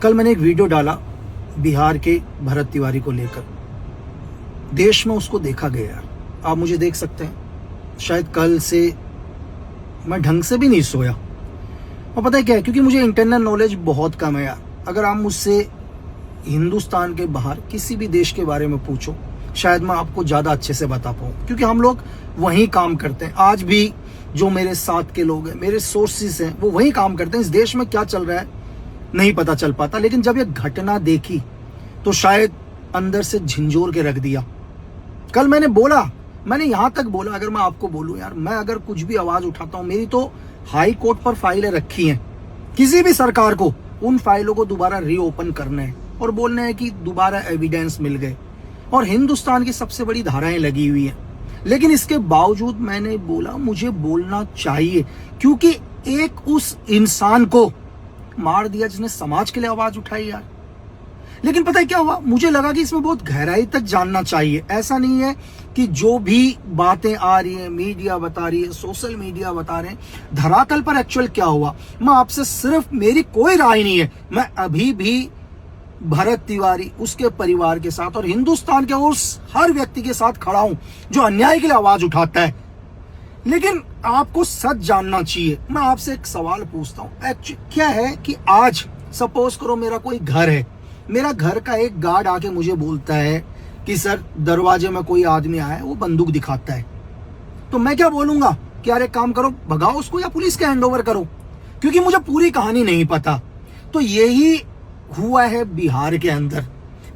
कल मैंने एक वीडियो डाला बिहार के भरत तिवारी को लेकर। देश में उसको देखा गया यार, आप मुझे देख सकते हैं। शायद कल से मैं ढंग से भी नहीं सोया। और पता है क्या है, क्योंकि मुझे इंटरनल नॉलेज बहुत कम है यार। अगर आप मुझसे हिंदुस्तान के बाहर किसी भी देश के बारे में पूछो, शायद मैं आपको ज़्यादा अच्छे से बता पाऊँ, क्योंकि हम लोग वहीं काम करते हैं। आज भी जो मेरे साथ के लोग हैं, मेरे सोर्सेस हैं, वो वहीं काम करते हैं। इस देश में क्या चल रहा है नहीं पता चल पाता। लेकिन जब ये घटना देखी तो शायद अंदर से झिंझोर के रख दिया। कल मैंने यहां तक बोला, अगर मैं आपको बोलूं यार, मैं अगर कुछ भी आवाज उठाता हूं, मेरी तो हाई कोर्ट पर फाइलें रखी हैं। किसी भी सरकार को उन फाइलों को दोबारा रीओपन करना है और बोलना है कि दोबारा एविडेंस मिल गए, और हिंदुस्तान की सबसे बड़ी धाराएं लगी हुई हैं। लेकिन इसके बावजूद मैंने बोला मुझे बोलना चाहिए, क्योंकि एक उस इंसान को मार दिया जिसने समाज के लिए आवाज उठाई यार। लेकिन पता है क्या हुआ, मुझे लगा कि इसमें बहुत गहराई तक जानना चाहिए। ऐसा नहीं है कि जो भी बातें आ रही है, मीडिया बता रही है, सोशल मीडिया बता रहे हैं, धरातल पर एक्चुअल क्या हुआ। मैं आपसे सिर्फ, मेरी कोई राय नहीं है, मैं अभी भी भरत तिवारी, उसके परिवार के साथ और हिंदुस्तान के उस हर व्यक्ति के साथ खड़ा हूं जो अन्याय के लिए आवाज उठाता है। लेकिन आपको सच जानना चाहिए। मैं आपसे एक सवाल पूछता हूं, क्या है कि आज सपोज करो मेरा कोई घर है, मेरा घर का एक गार्ड आके मुझे बोलता है कि सर दरवाजे में कोई आदमी आया है, वो बंदूक दिखाता है। तो मैं क्या बोलूंगा कि यार एक काम करो, भगाओ उसको या पुलिस के हैंडओवर करो, क्योंकि मुझे पूरी कहानी नहीं पता। तो यही हुआ है बिहार के अंदर।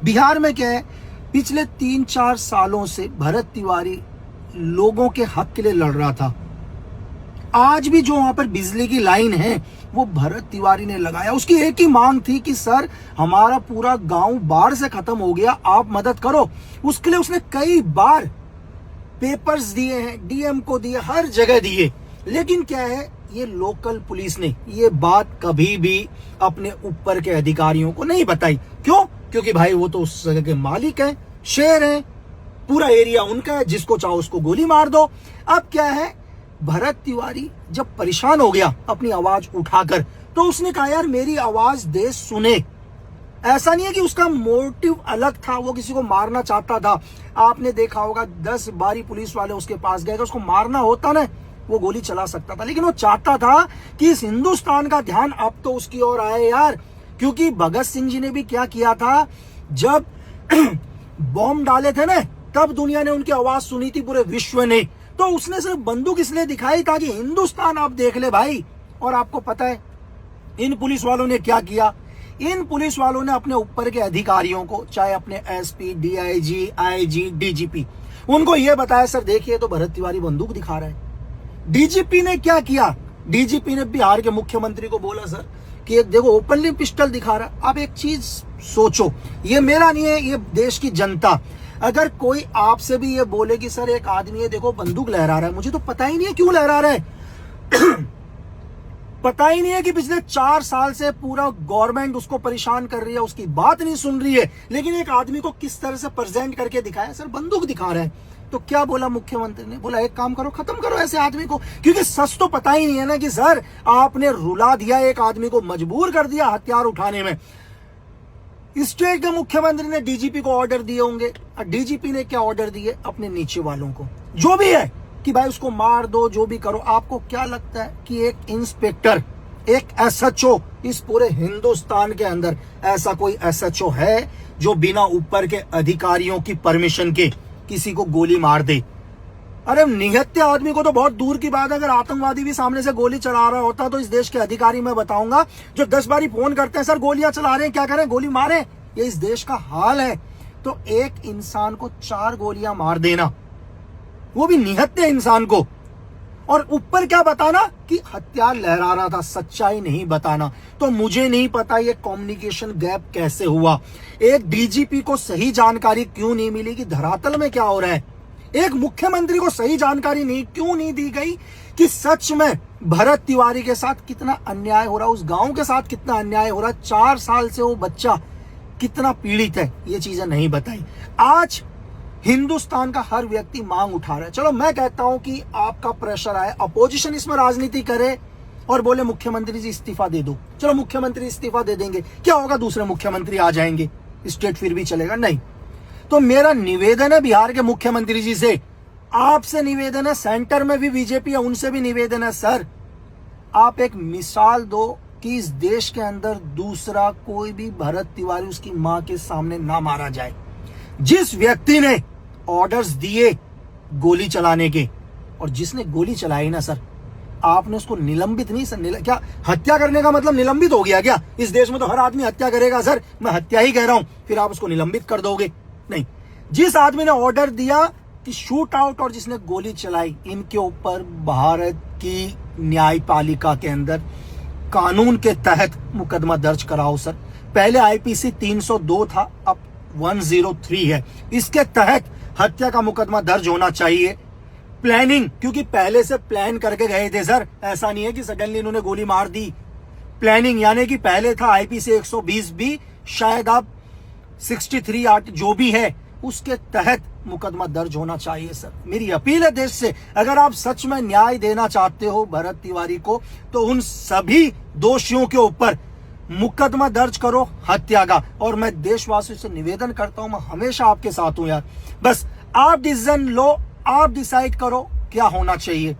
बिहार में क्या है, पिछले 3-4 सालों से भरत तिवारी लोगों के हक के लिए लड़ रहा था। आज भी जो वहां पर बिजली की लाइन है वो भरत तिवारी ने लगाया। उसकी एक ही मांग थी कि सर हमारा पूरा गांव बाढ़ से खत्म हो गया, आप मदद करो। उसके लिए उसने कई बार पेपर्स दिए हैं, डीएम को दिए, हर जगह दिए। लेकिन क्या है, ये लोकल पुलिस ने ये बात कभी भी अपने ऊपर के अधिकारियों को नहीं बताई। क्यों? क्योंकि भाई वो तो उस जगह के मालिक हैं, शेर हैं, पूरा एरिया उनका है, जिसको चाहो उसको गोली मार दो। अब क्या है, भरत तिवारी जब परेशान हो गया अपनी आवाज उठाकर, तो उसने कहा यार मेरी आवाज देश सुने। ऐसा नहीं है कि उसका मोटिव अलग था, वो किसी को मारना चाहता था। आपने देखा होगा 10-12 पुलिस वाले उसके पास गए, उसको मारना होता ना वो गोली चला सकता था। लेकिन वो चाहता था कि इस हिंदुस्तान का ध्यान अब तो उसकी ओर आए यार। क्योंकि भगत सिंह जी ने भी क्या किया था, जब बॉम्ब डाले थे ना, तब दुनिया ने उनकी आवाज सुनी थी, पूरे विश्व ने। तो उसने सिर्फ बंदूक इसलिए दिखाई ताकि हिंदुस्तान आप देख ले भाई। और आपको पता है इन पुलिस वालों ने क्या किया, इन पुलिस वालों ने अपने ऊपर के अधिकारियों को, चाहे अपने एसपी, डीआईजी, आईजी, डीजीपी, उनको यह बताया सर देखिए तो भरत तिवारी बंदूक दिखा रहा है। डीजीपी ने क्या किया, डीजीपी ने बिहार के मुख्यमंत्री को बोला सर कि एक देखो ओपनली पिस्टल दिखा रहा है। अब एक चीज सोचो, ये मेरा नहीं है, ये देश की जनता। अगर कोई आपसे भी ये बोले कि सर एक आदमी है देखो बंदूक लहरा रहा है, मुझे तो पता ही नहीं है क्यों लहरा रहा है पता ही नहीं है कि पिछले 4 साल से पूरा गवर्नमेंट उसको परेशान कर रही है, उसकी बात नहीं सुन रही है। लेकिन एक आदमी को किस तरह से प्रेजेंट करके दिखाया, सर बंदूक दिखा रहा है। तो क्या बोला मुख्यमंत्री ने, बोला एक काम करो, खत्म करो ऐसे आदमी को। क्योंकि सच तो पता ही नहीं है ना कि सर आपने रुला दिया, एक आदमी को मजबूर कर दिया हथियार उठाने में। स्टेट के मुख्यमंत्री ने डीजीपी को ऑर्डर दिए होंगे, और डीजीपी ने क्या ऑर्डर दिए अपने नीचे वालों को, जो भी है, कि भाई उसको मार दो, जो भी करो। आपको क्या लगता है कि एक इंस्पेक्टर, एक एसएचओ, इस पूरे हिंदुस्तान के अंदर ऐसा कोई एसएचओ है जो बिना ऊपर के अधिकारियों की परमिशन के किसी को गोली मार दे? अरे निहत्थे आदमी को तो बहुत दूर की बात है, अगर आतंकवादी भी सामने से गोली चला रहा होता तो इस देश के अधिकारी मैं बताऊंगा जो 10 बारी फोन करते हैं, सर गोलियां चला रहे हैं, क्या करें, गोली मारे। ये इस देश का हाल है। तो एक इंसान को 4 गोलियां मार देना, वो भी निहत्थे इंसान को, और ऊपर क्या बताना कि हथियार लहरा रहा था, सच्चाई नहीं बताना। तो मुझे नहीं पता ये कम्युनिकेशन गैप कैसे हुआ। एक डीजीपी को सही जानकारी क्यों नहीं मिली कि धरातल में क्या हो रहा है। एक मुख्यमंत्री को सही जानकारी क्यों नहीं दी गई कि सच में भरत तिवारी के साथ कितना अन्याय हो रहा है, उस गांव के साथ कितना अन्याय हो रहा है, 4 साल से वो बच्चा कितना पीड़ित है, ये चीजें नहीं बताई। आज हिंदुस्तान का हर व्यक्ति मांग उठा रहा है। चलो मैं कहता हूं कि आपका प्रेशर आए, अपोजिशन इसमें राजनीति करे और बोले मुख्यमंत्री जी इस्तीफा दे दो। चलो मुख्यमंत्री इस्तीफा दे देंगे, क्या होगा, दूसरे मुख्यमंत्री आ जाएंगे, स्टेट फिर भी चलेगा नहीं। तो मेरा निवेदन है बिहार के मुख्यमंत्री जी से, आपसे निवेदन है, सेंटर में भी बीजेपी है उनसे भी निवेदन है, सर आप एक मिसाल दो कि इस देश के अंदर दूसरा कोई भी भरत तिवारी उसकी मां के सामने ना मारा जाए। जिस व्यक्ति ने ऑर्डर्स दिए गोली चलाने के और जिसने गोली चलाई ना सर, आपने उसको निलंबित नहीं सर, क्या हत्या करने का मतलब निलंबित हो गया क्या? इस देश में तो हर आदमी हत्या करेगा सर, मैं हत्या ही कह रहा हूं, फिर आप उसको निलंबित कर दोगे? नहीं, जिस आदमी ने ऑर्डर दिया कि शूट आउट और जिसने गोली चलाई, इनके ऊपर भारत की न्यायपालिका के अंदर कानून के तहत मुकदमा दर्ज कराओ सर। पहले आईपीसी 302 था, अब 103 है, इसके तहत हत्या का मुकदमा दर्ज होना चाहिए। प्लानिंग, क्योंकि पहले से प्लान करके गए थे सर, ऐसा नहीं है कि सडनली इन्होंने गोली मार दी। प्लानिंग यानी कि पहले था आईपीसी 120 भी, शायद अब 63 8 जो भी है उसके तहत मुकदमा दर्ज होना चाहिए सर। मेरी अपील है देश से, अगर आप सच में न्याय देना चाहते हो भरत तिवारी को, तो उन सभी दोषियों के ऊपर मुकदमा दर्ज करो हत्या का। और मैं देशवासियों से निवेदन करता हूं, मैं हमेशा आपके साथ हूं यार, बस आप डिसीजन लो, आप डिसाइड करो क्या होना चाहिए।